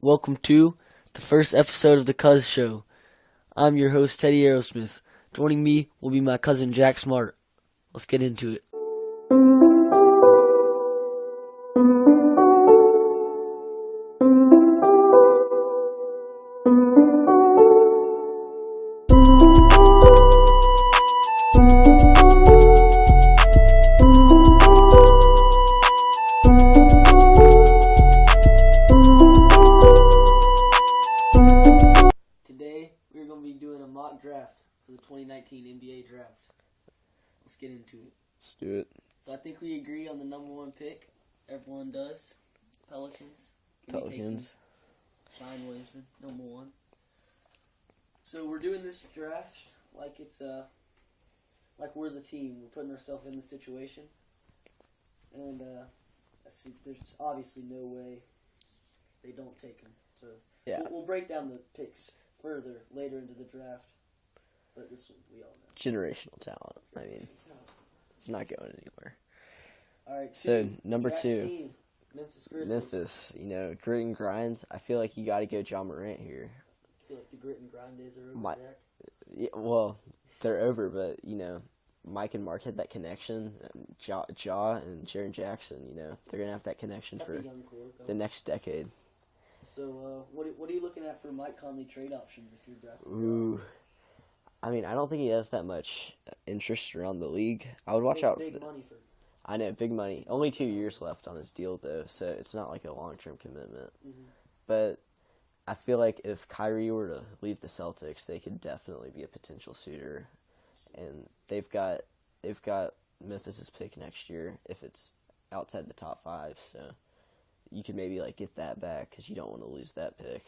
Welcome to the first episode of the Cuz Show. I'm your host, Teddy Aerosmith. Joining me will be my cousin, Jack Smart. Let's get into it. Today, we're going to be doing a mock draft for the 2019 NBA draft. Let's get into it. Let's do it. So I think we agree on the number one pick. Everyone does. Pelicans. Shine Williamson, number one. So we're doing this draft like it's like we're the team. We're putting ourselves in the situation. And there's obviously no way they don't take him. So Yeah. we'll break down the picks further later into the draft. But this one, we all know. Generational talent. I mean, it's not going anywhere. All right. So, number Jack's two. team, Memphis Grizzlies. Memphis, grit and grind. I feel like you got to go John Morant here. I feel like the grit and grind days are over, Jack. Yeah, well, they're over, but, Mike and Mark had that connection. And Ja and Jarrett Jaxson, they're going to have that connection Got for the young core going. the next decade. So, what are you looking at for Mike Conley trade options if you're drafting? Ooh. I mean, I don't think he has that much interest around the league. I would watch out for big money for. I know, big money. Only 2 years left on his deal, though, so it's not like a long-term commitment. Mm-hmm. But I feel like if Kyrie were to leave the Celtics, they could definitely be a potential suitor. And they've got Memphis's pick next year if it's outside the top 5, so you could maybe get that back because you don't want to lose that pick.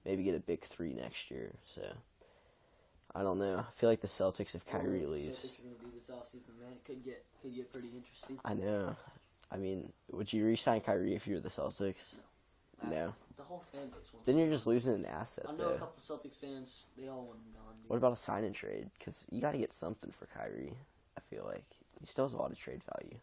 Maybe get a big 3 next year, so I don't know. I feel like the Celtics, if Kyrie leaves. The Celtics are going to do this offseason, man. It could get pretty interesting. I know. I mean, would you re-sign Kyrie if you were the Celtics? No. The whole fan base wants. Then you're just losing an asset, I know though. a couple Celtics fans, they all want him gone. Dude. What about a sign and trade? Because you got to get something for Kyrie, I feel like. He still has a lot of trade value.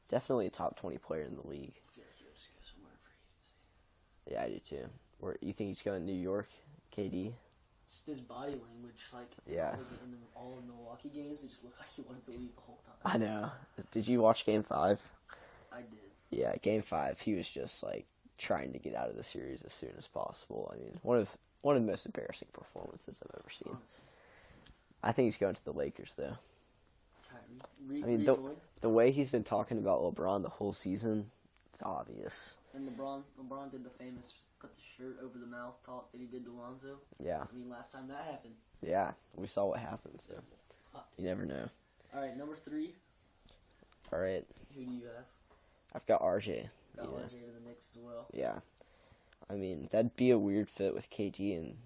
Definitely a top 20 player in the league. I feel like he'll just go somewhere for agency. Yeah, I do too. Or you think he's going to New York, KD? His body language, Yeah. in all the Milwaukee games, it just looked like he wanted to leave the whole time. I know. Did you watch Game 5? I did. Yeah, Game 5, he was just, trying to get out of the series as soon as possible. I mean, one of the most embarrassing performances I've ever seen. Honestly. I think he's going to the Lakers, though. Kyrie, I mean, the way he's been talking about LeBron the whole season, it's obvious. And LeBron did the famous put the shirt over the mouth talk that he did to Lonzo. Yeah. I mean, last time that happened. Yeah, we saw what happened, so you never know. All right, number 3. All right. Who do you have? I've got RJ. Got RJ to the Knicks as well. Yeah. I mean, that'd be a weird fit with KD and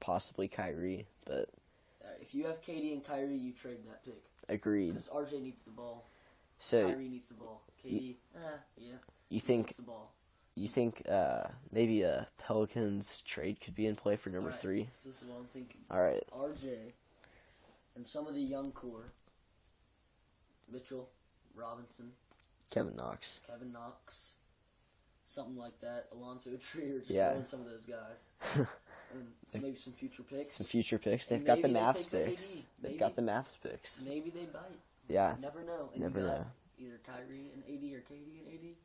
possibly Kyrie, but... If you have KD and Kyrie, you trade that pick. Agreed. Because RJ needs the ball. So Kyrie needs the ball. KD, yeah. You think the ball. You think maybe a Pelicans trade could be in play for number 3? So this is what I'm thinking. All right. RJ and some of the young core. Mitchell, Robinson, Kevin Knox. Something like that. Alonzo Trier, just Yeah. throwing some of those guys. And maybe some future picks. They've And got the maybe they Mavs take the picks. AD. They've got the Mavs picks. Maybe they bite. Yeah. You never know. And Never you got know. Either Kyrie and AD or KD and AD.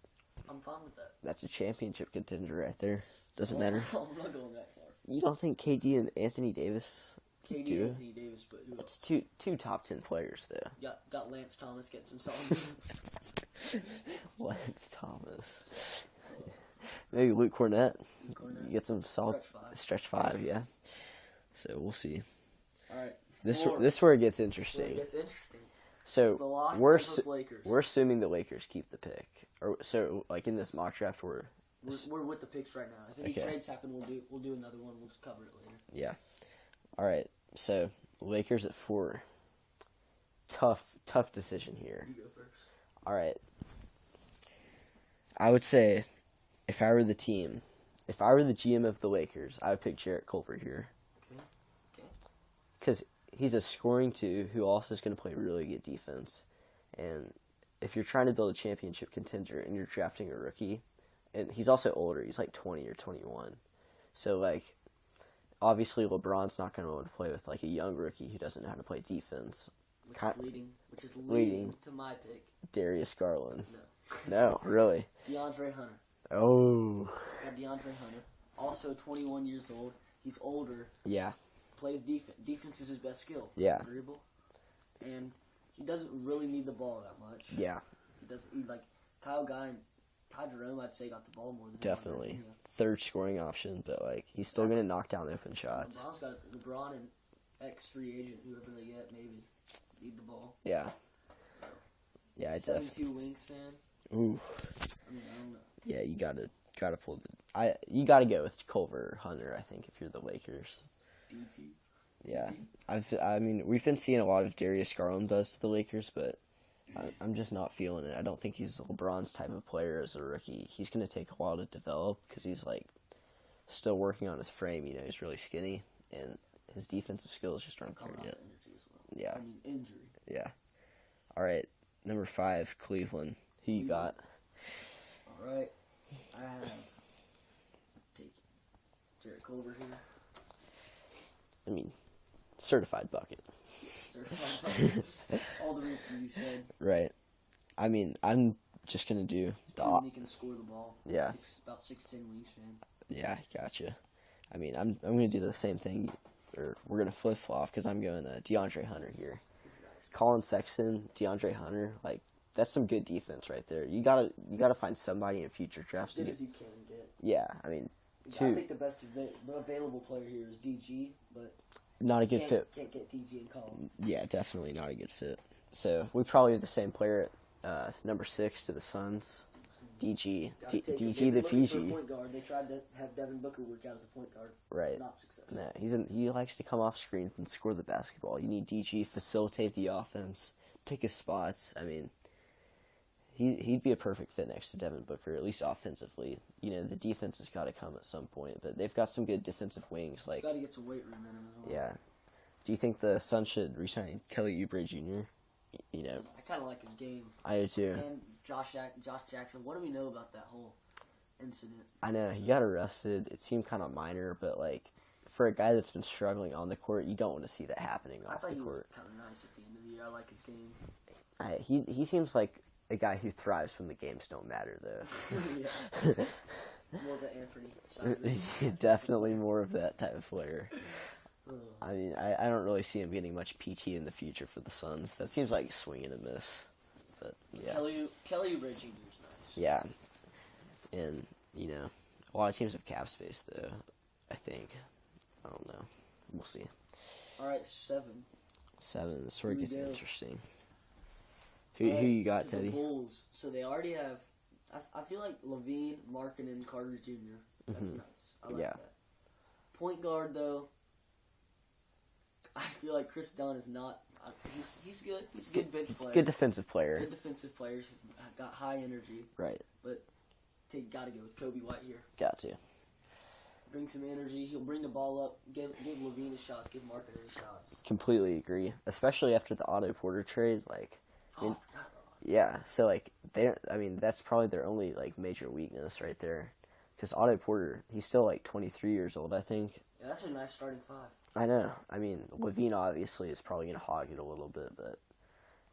I'm fine with that. That's a championship contender right there. Doesn't matter. I'm not going that far. You don't think KD and Anthony Davis KD do? and Anthony Davis, but who That's else? two top 10 players, though. Got Lance Thomas getting some solid minutes. Lance Thomas. Maybe Luke Cornett. You get some solid stretch five, yeah. So we'll see. All right. This is where it gets interesting. So the Los we're Angeles Lakers. we're assuming the Lakers keep the pick, or so in this mock draft we're with the picks right now. If any trades happen, we'll do another one. We'll just cover it later. Yeah. All right. So Lakers at 4. Tough decision here. You go first. All right. I would say, if I were the team, if I were the GM of the Lakers, I would pick Jarrett Culver here. Okay. Because he's a scoring 2 who also is going to play really good defense. And if you're trying to build a championship contender and you're drafting a rookie, and he's also older. He's like 20 or 21. So, like, obviously LeBron's not going to want to play with, like, a young rookie who doesn't know how to play defense. Which is leading to my pick. Darius Garland. No. No, really? DeAndre Hunter. Oh. Got DeAndre Hunter. Also 21 years old. He's older. Yeah. Plays defense. Defense is his best skill. Yeah. Dribble. And he doesn't really need the ball that much. Yeah. He doesn't. Like, Kyle Guy and Ty Jerome, I'd say, got the ball more than Definitely. him. Third scoring option, but, like, he's still going to knock down open shots. LeBron's got LeBron and ex-free agent, whoever they get, maybe, need the ball. Yeah. So, yeah, I 72 wingspan. Ooh. I mean, I don't know. Yeah, you gotta pull you gotta go with Culver or Hunter, I think, if you're the Lakers. DG. Yeah. I mean, we've been seeing a lot of Darius Garland buzz to the Lakers, but I'm just not feeling it. I don't think he's LeBron's type of player as a rookie. He's going to take a while to develop because he's, like, still working on his frame. You know, he's really skinny, and his defensive skills just aren't there yet. Energy as well. Yeah. I mean, injury. Yeah. All right, number 5, Cleveland. Who you got? All right. I have take Jarrett Culver here. I mean, certified bucket. Certified bucket. All the reasons you said. Right. I mean, I'm just going to do He can score the ball. Yeah. About 6'10" wingspan. Yeah, gotcha. I mean, I'm going to do the same thing, or we're going to flip-flop because I'm going DeAndre Hunter here. Colin Sexton, DeAndre Hunter, like, that's some good defense right there. You gotta find somebody in future drafts. As good as you can get. Yeah, I mean, I think the best available player here is DG, but not a good fit. Can't get DG and Colin. Yeah, definitely not a good fit. So we probably have the same player at number 6 to the Suns. DG the Fiji. Point guard. They tried to have Devin Booker work out as a point guard. Right. Not successful. No, he likes to come off screens and score the basketball. You need DG, facilitate the offense, pick his spots. I mean, he'd be a perfect fit next to Devin Booker, at least offensively. You know, the defense has got to come at some point, but they've got some good defensive wings. Like, got to get some weight room in him as well. Yeah. Do you think the Suns should re-sign Kelly Oubre Jr.? You know, I kind of like his game. I do too. And Josh Jaxson. What do we know about that whole incident? I know he got arrested. It seemed kind of minor, but like for a guy that's been struggling on the court, you don't want to see that happening off the court. I thought he was kind of nice at the end of the year. I like his game. He seems like a guy who thrives when the games don't matter, though. Yeah. More of an Anthony. Definitely more of that type of player. I mean, I don't really see him getting much PT in the future for the Suns. That seems like swing and a miss. But yeah, Kelly Oubre Jr. is nice. Yeah, and you know, a lot of teams have cap space though. I think. I don't know. We'll see. All right, 7. This is where it gets interesting. Who you got, Teddy? The Bulls. So they already have. I feel like Levine, Markkanen, Carter Jr. That's nice. I like that. Point guard though. I feel like Chris Dunn is not. He's good. He's a good bench player. Good defensive player. Good defensive player. He's got high energy. Right. But got to go with Coby White here. Got to. Bring some energy. He'll bring the ball up. Give Levine his shots. Give Markkanen his shots. Completely agree. Especially after the Otto Porter trade, like. Yeah. So like that's probably their only like major weakness right there, because Otto Porter, he's still like 23 years old, I think. Yeah, that's a nice starting 5. I know. I mean, Levine obviously is probably going to hog it a little bit, but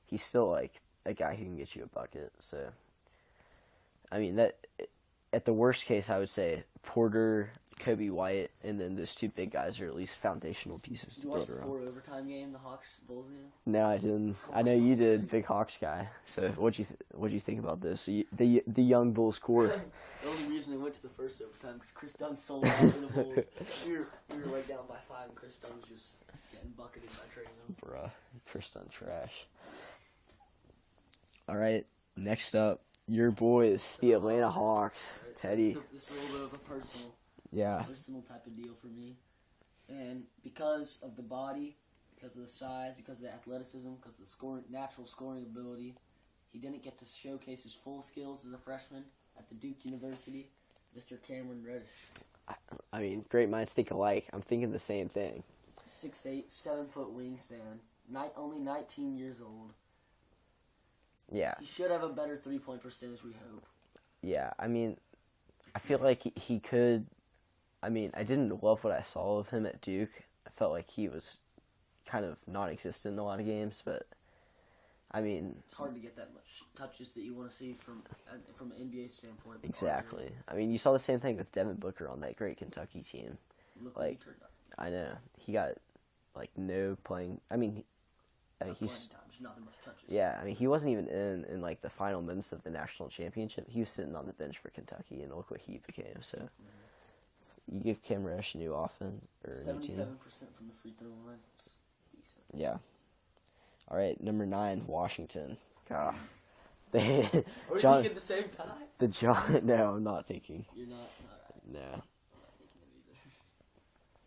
he's still, like, a guy who can get you a bucket. So, I mean, that at the worst case, I would say Porter, Coby White, and then those 2 big guys are at least foundational pieces to build around. Did you watch the 4 overtime game, the Hawks-Bulls game? No, I didn't. I know you did, big Hawks guy. So, what'd you think about this? The young Bulls core. The only reason they went to the first overtime because Chris Dunn sold out for the Bulls. we were like down by 5, and Chris Dunn was just getting bucketed by Trey Young. Bruh, Chris Dunn trash. All right, next up, your boys, the Atlanta Hawks. Right, Teddy. This is a little bit of a personal type of deal for me. And because of the body, because of the size, because of the athleticism, because of the natural scoring ability, he didn't get to showcase his full skills as a freshman at the Duke University, Mr. Cameron Reddish. I mean, great minds think alike. I'm thinking the same thing. 6'8", 7-foot wingspan, only 19 years old. Yeah. He should have a better 3-point percentage, we hope. Yeah, I mean, I feel like he could. I mean, I didn't love what I saw of him at Duke. I felt like he was kind of non-existent in a lot of games, but I mean, it's hard to get that much touches that you want to see from an NBA standpoint. Exactly. I mean, you saw the same thing with Devin Booker on that great Kentucky team. Look like, what he turned out. I know he got like no playing. I mean, he's not that much touches. Yeah, I mean, he wasn't even in like the final minutes of the national championship. He was sitting on the bench for Kentucky, and look what he became. So, you give Cam Reddish a new offense or 77% from the free throw line. It's decent. Yeah. All right, number 9, Washington. God, Are we thinking at the same time? No, I'm not thinking. You're not. All right. No.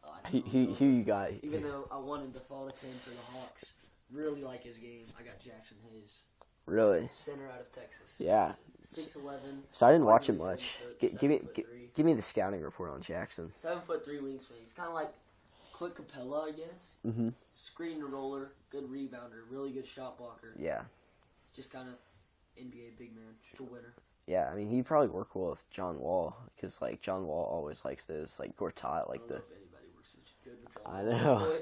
I'm not thinking it either. Who you got? Even though I wanted to fall to 10 for the Hawks, really like his game. I got Jaxson Hayes. Really? Center out of Texas. Yeah. 6'11". So I didn't watch him much. Give me the scouting report on Jaxson. 7'3" wingspan. He's kind of like Clint Capella, I guess. Mm-hmm. Screen roller, good rebounder, really good shot blocker. Yeah. Just kind of NBA big man, just a winner. Yeah, I mean, he'd probably work well with John Wall, because, like, John Wall always likes those, like, Gortat, like I don't know if anybody works good with John I Wall. know.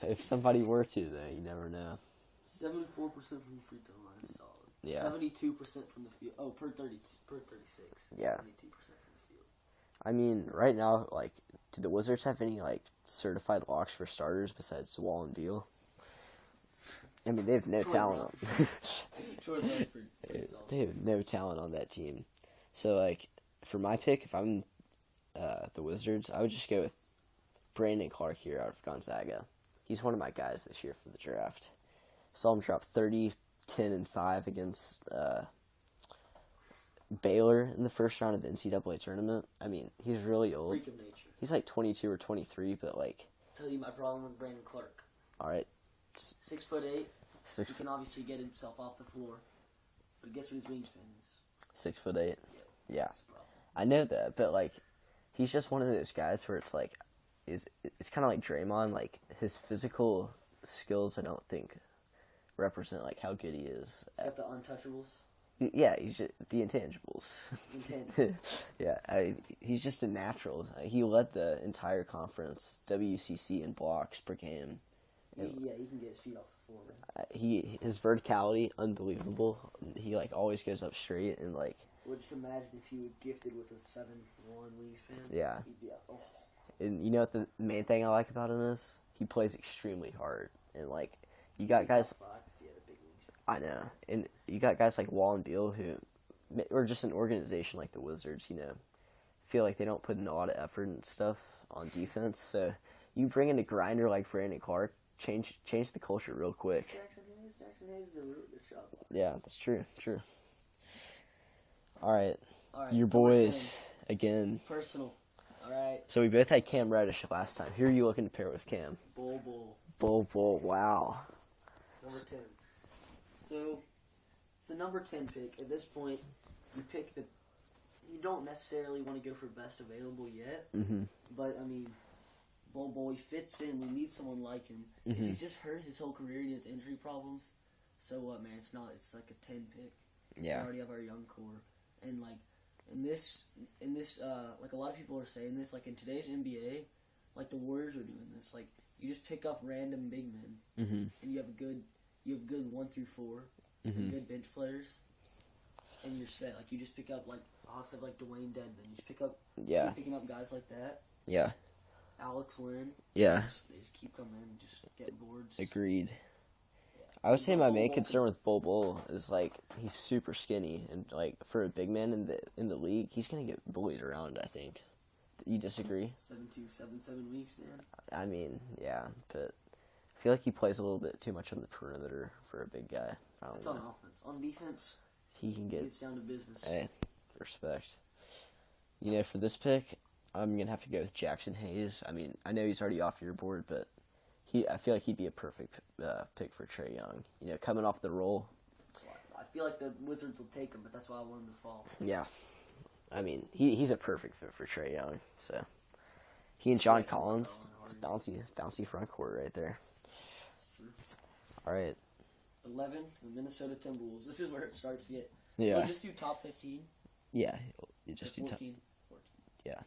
If somebody were to, though, you never know. 74% from the free throw line, that's solid. Yeah. 72% from the field. Oh, per 36. Yeah. 72% from the field. I mean, right now, like, do the Wizards have any, like, certified locks for starters besides Wall and Beal? I mean, they have no talent. They have no talent on that team. So, like, for my pick, if I'm the Wizards, I would just go with Brandon Clarke here out of Gonzaga. He's one of my guys this year for the draft. Saw him drop 30, 10, and 5 against Baylor in the first round of the NCAA tournament. I mean, he's really old. Freak of nature. He's like 22 or 23, but like... I'll tell you my problem with Brandon Clarke. All right. 6'8". He can obviously get himself off the floor. But guess what his wingspan is? 6'8". Yeah. That's a problem. I know that, but like, he's just one of those guys where it's like, it's kind of like Draymond. Like, his physical skills, I don't think represent like how good he is. He's got the untouchables. Yeah, he's just the intangibles. Intangibles. Yeah, he's just a natural. He led the entire conference WCC in blocks per game. Yeah, he can get his feet off the floor. His verticality, unbelievable. He like always goes up straight and like. Well, just imagine if he was gifted with a 7'1" wingspan. Yeah. He'd be oh. And you know what the main thing I like about him is? He plays extremely hard, and like you got guys. If he had a big wingspan. I know, and you got guys like Wall and Beal who, or just an organization like the Wizards, you know, feel like they don't put in a lot of effort and stuff on defense. So you bring in a grinder like Brandon Clarke, change the culture real quick. Jaxson Hayes is a really good shot blocker. Yeah, that's true. All right, your number boys 10. again. Personal. All right. So we both had Cam Reddish last time. Who are you looking to pair with Cam? Bol Bol. Bol Bol. Wow. Number 10. So it's the number 10 pick. At this point, you pick the. You don't necessarily want to go for best available yet. Mm-hmm. But I mean, Bol Bol, he fits in. We need someone like him. Mm-hmm. If he's just hurt his whole career and he has injury problems, so what, man? It's not. It's like a 10 pick. Yeah. We already have our young core, and like in this, like a lot of people are saying this, like in today's NBA, like the Warriors are doing this. Like you just pick up random big men, Mm-hmm. and you have good 1 through 4, Mm-hmm. and good bench players, and you're set. Like you just pick up like the Hawks have like Dwayne Dedmon. You just keep picking up guys like that. Yeah. Alex Lynn. Yeah. They just keep coming in, just get boards. Agreed. Yeah. I would say my main concern with Bol Bol is like he's super skinny, and like for a big man in the league, he's gonna get bullied around. I think. You disagree? 7'2", 7'7" weeks, man. I mean, yeah, but I feel like he plays a little bit too much on the perimeter for a big guy. That's on offense. On defense, he can get. It's down to business. Hey, respect. You know, for this pick, I'm gonna have to go with Jaxson Hayes. I mean, I know he's already off your board, but I feel like he'd be a perfect pick for Trae Young. You know, coming off the roll. I feel like the Wizards will take him, but that's why I want him to fall. Yeah, I mean, he's a perfect fit for Trae Young. So he and John Collins, it's a bouncy front court right there. That's true. All right. 11, the Minnesota Timberwolves. This is where it starts to get. Yeah. We'll just do top 15. Yeah, you just do 14. Yeah.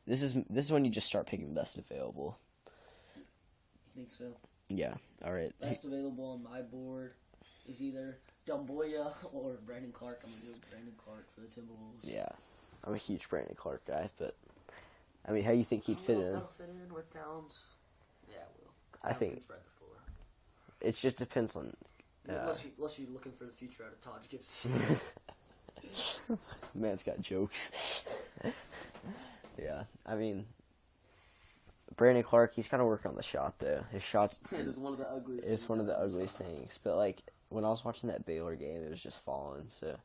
This is when you just start picking best available. I think so. Yeah. All right. Best available on my board is either Doumbouya or Brandon Clarke. I'm going to do Brandon Clarke for the Timberwolves. Yeah. I'm a huge Brandon Clarke guy, but I mean, how do you think he'd fit in? That'll fit in with Towns. Yeah, it will. I think can spread the floor. It just depends on. Unless you're looking for the future out of Todd Gibson. Man's got jokes. Yeah, I mean, Brandon Clarke, he's got to work on the shot though. His shots is one of the ugliest. It's one of the ugliest things. But like when I was watching that Baylor game, it was just falling. So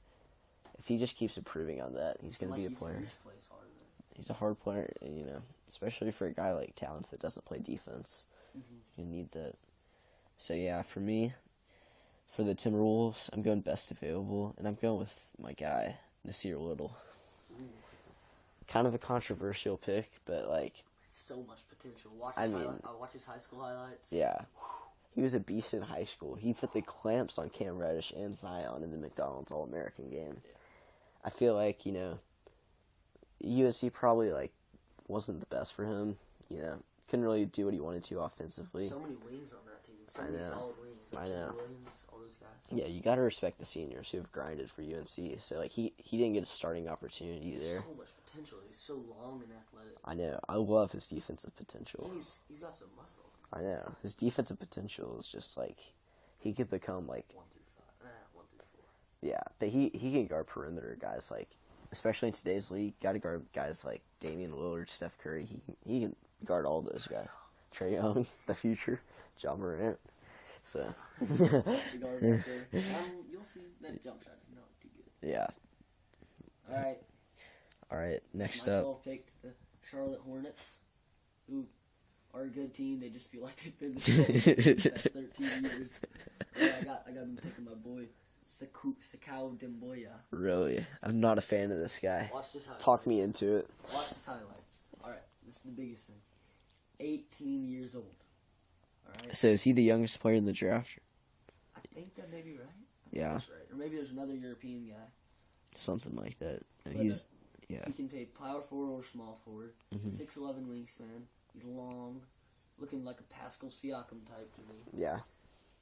if he just keeps improving on that, he's gonna be a player. He's a hard player, and especially for a guy like Towns that doesn't play defense. Mm-hmm. You need that. So yeah, for me, for the Timberwolves, I'm going best available, and I'm going with my guy Nassir Little. Ooh. Kind of a controversial pick, but like it's so much potential. I watch his high school highlights. Yeah, he was a beast in high school. He put the clamps on Cam Reddish and Zion in the McDonald's All-American game. Yeah. I feel like USC probably wasn't the best for him. Couldn't really do what he wanted to offensively. So many wings on that team. So many solid wings. I know. Williams, all those guys. Yeah, you got to respect the seniors who have grinded for UNC. So he didn't get a starting opportunity there. So much potential. He's so long and athletic. I know. I love his defensive potential. And he's got some muscle. I know. His defensive potential is just he could become 1 through 5. 1 through 4. Yeah, but he can guard perimeter guys especially in today's league. Got to guard guys like Damian Lillard, Steph Curry. He can guard all those guys. Trae Young, the future, John Morant. So you'll see that jump shot is not too good. Yeah. All right. Next up, 12 picked the Charlotte Hornets, who are a good team. They just feel like they've been the past 13 years. Yeah, I got them taking my boy Sekou Doumbouya. Really, I'm not a fan of this guy. Watch this highlights. Talk me into it. Watch this highlights. All right, this is the biggest thing. 18 years old. All right. So is he the youngest player in the draft? I think that may be right. Yeah. That's right. Or maybe there's another European guy. Something like that. Yeah. He can play power forward or small forward. 6'11" wingspan. He's long, looking like a Pascal Siakam type to me. Yeah.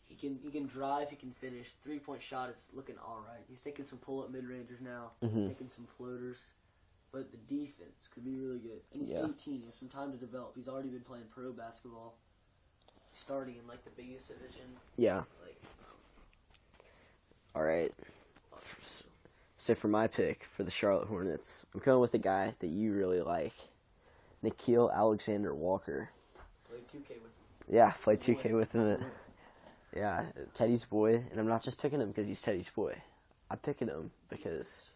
He can drive. He can finish. 3-point shot is looking all right. He's taking some pull-up mid-rangers now. Taking some floaters. But the defense could be really good. And he's 18. He has some time to develop. He's already been playing pro basketball. He's starting in the biggest division. Yeah. All right. So for my pick for the Charlotte Hornets, I'm going with a guy that you really like, Nickeil Alexander-Walker. Played 2K with him. Yeah, played 2K with him. Yeah, Teddy's boy. And I'm not just picking him because he's Teddy's boy. I'm picking him because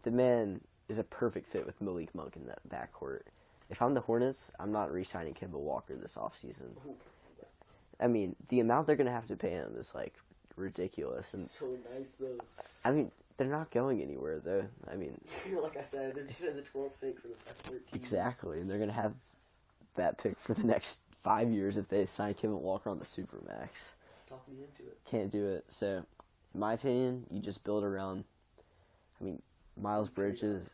the man is a perfect fit with Malik Monk in that backcourt. If I'm the Hornets, I'm not re-signing Kemba Walker this offseason. I mean, the amount they're going to have to pay him is, ridiculous. And so nice, though. I mean, they're not going anywhere, though. I mean... like I said, they're just in the 12th pick for the past 13 Exactly, and they're going to have that pick for the next 5 years if they sign Kemba Walker on the Supermax. Talk me into it. Can't do it. So, in my opinion, you just build around... Miles Bridges...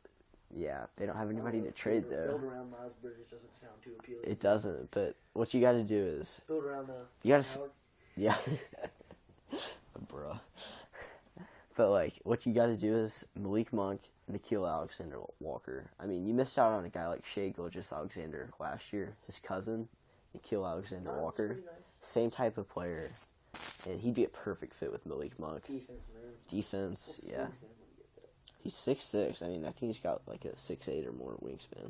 Yeah, they don't have anybody to trade, though. Build around Miles Bridges doesn't sound too appealing. It doesn't, but what you got to do is... Build around you gotta, Howard. Yeah. Bruh. But, what you got to do is Malik Monk, Nickeil Alexander-Walker. I mean, you missed out on a guy like Shai Gilgeous-Alexander last year. His cousin, Nickeil Alexander-Walker. Nice. Same type of player. And he'd be a perfect fit with Malik Monk. Defense, man. Defense, yeah. He's 6'6". I mean, I think he's got a 6'8" or more wingspan. 6'10".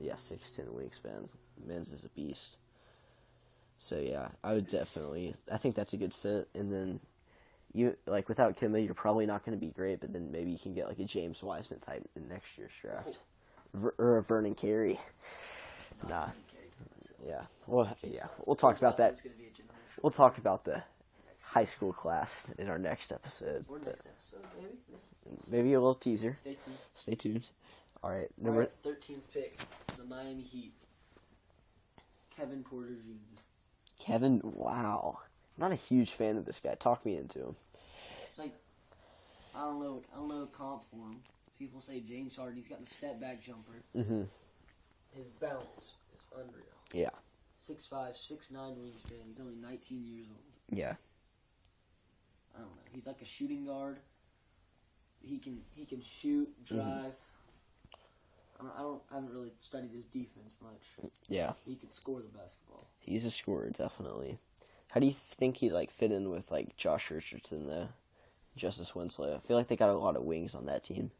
Yeah, 6'10" wingspan. Men's is a beast. So, yeah, I would definitely... I think that's a good fit. And then, without Kemba, you're probably not going to be great, but then maybe you can get, a James Wiseman type in next year's draft. Or a Vernon Carey. Nah. Yeah. Well, yeah. We'll talk about that. We'll talk about the high school class in our next episode. Or next episode, maybe. Maybe a little teaser. Stay tuned. All right. 13th pick, the Miami Heat. Kevin Porter Jr. Kevin, wow. I'm not a huge fan of this guy. Talk me into him. It's I don't know a comp for him. people say James Harden. He's got the step back jumper. Mm-hmm. His bounce is unreal. Yeah. 6'5", 6'9" wingspan. He's only 19 years old. Yeah. I don't know. He's like a shooting guard. He can shoot, drive. I haven't really studied his defense much. Yeah. He can score the basketball. He's a scorer, definitely. How do you think he'd fit in with Josh Richardson though? Justice Winslow. I feel like they got a lot of wings on that team.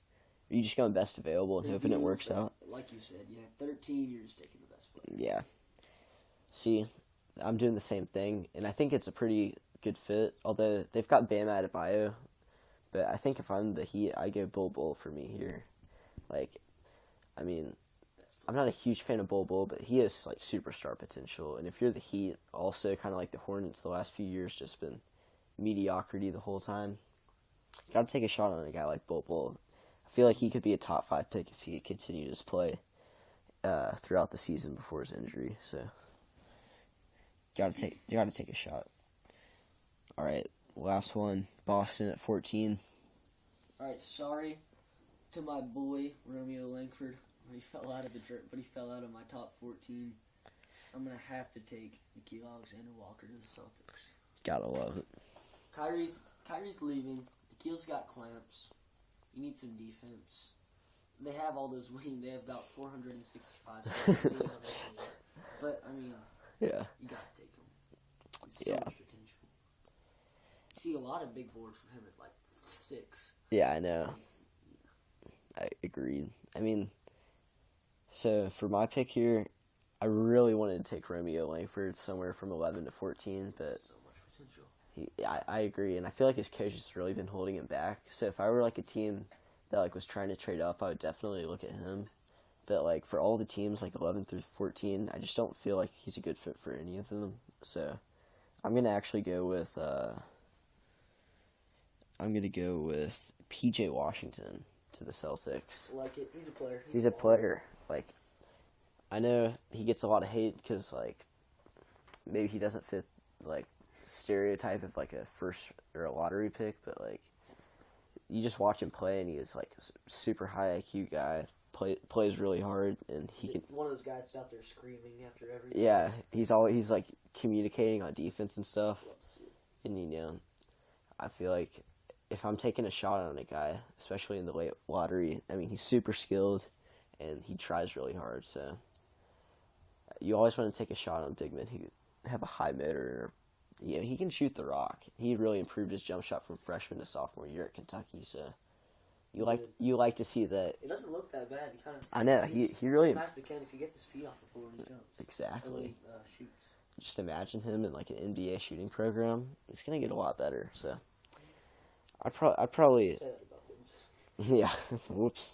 Are you just going best available and hoping it works out? Like you said, 13 years taking the best player. Yeah. See, I'm doing the same thing, and I think it's a pretty good fit. Although they've got Bam Adebayo, but I think if I'm the Heat, I go Bol Bol for me here. I'm not a huge fan of Bol Bol, but he has superstar potential. And if you're the Heat, also kind of like the Hornets, the last few years just been mediocrity the whole time. Got to take a shot on a guy like Bol Bol. I feel like he could be a top 5 pick if he continued his play throughout the season before his injury. So, you gotta take a shot. All right, last one. Boston at 14. All right, sorry to my boy Romeo Langford. He fell out of my top 14. I'm gonna have to take Nickeil Alexander-Walker to the Celtics. Gotta love it. Kyrie's leaving. Nickeil's got clamps. You need some defense. They have all those wings. They have about 465 wings on their team. But yeah, you gotta take him. He's so much potential. You see a lot of big boards with him at 6. Yeah, I know. I agreed. So for my pick here, I really wanted to take Romeo Langford somewhere from 11 to 14, but so much potential. I agree, and I feel like his coach has really been holding him back. So if I were a team that was trying to trade up, I would definitely look at him. But for all the teams 11 through 14, I just don't feel like he's a good fit for any of them. So I'm gonna actually go with PJ Washington to the Celtics. Like it. He's a player. He's a player. I know he gets a lot of hate because, maybe he doesn't fit, stereotype of, a first or a lottery pick, but, you just watch him play, and he is, a super high IQ guy, plays really hard, and he can... One of those guys that's out there screaming after every... Yeah, he's communicating on defense and stuff, and, I feel like if I'm taking a shot on a guy, especially in the late lottery, he's super skilled, and he tries really hard, so you always want to take a shot on big men who have a high motor. He can shoot the rock. He really improved his jump shot from freshman to sophomore year at Kentucky, so you like to see that. It doesn't look that bad. I know, he really... Nice mechanics. He gets his feet off the floor when he jumps. Exactly. When he shoots. Just imagine him in an NBA shooting program. He's going to get a lot better, so... I'd probably... Say that about Vince. Yeah, whoops.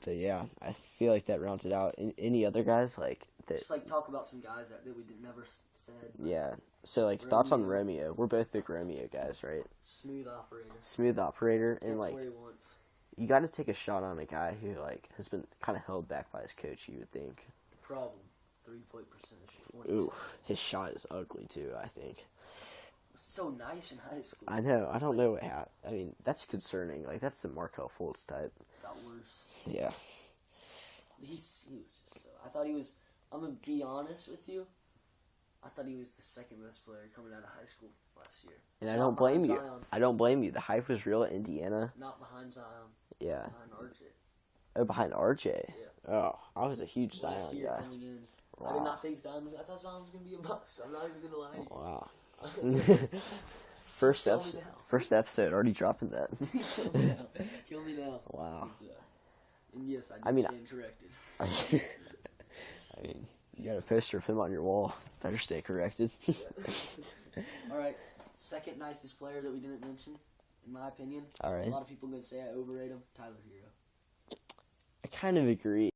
But yeah, I feel like that rounds it out. Any other guys that? Just talk about some guys that we never said. Yeah. So thoughts on Romeo? We're both big Romeo guys, right? Smooth operator. Smooth operator, and That's what he wants. You got to take a shot on a guy who has been kind of held back by his coach. You would think. Problem: 3-point percentage. 20. Ooh, his shot is ugly too. I think. So nice in high school. I know. I don't know what happened. That's concerning. That's the Markelle Fultz type. Got worse. Yeah. He was just so... I thought he was... I'm going to be honest with you. I thought he was the second best player coming out of high school last year. And I don't blame you. I don't blame you. The hype was real at Indiana. Not behind Zion. Yeah. Behind RJ. Oh, behind RJ? Yeah. Oh, I was a huge Zion last year guy. coming in. Wow. I did not think Zion was... I thought Zion was going to be a bust. I'm not even going to lie to you. Wow. First episode, already dropping that. Kill me now. Wow. And yes, I did stand corrected. You got a poster of him on your wall. Better stay corrected. All right, second nicest player that we didn't mention, in my opinion. All right. A lot of people are going to say I overrate him. Tyler Hero. I kind of agree.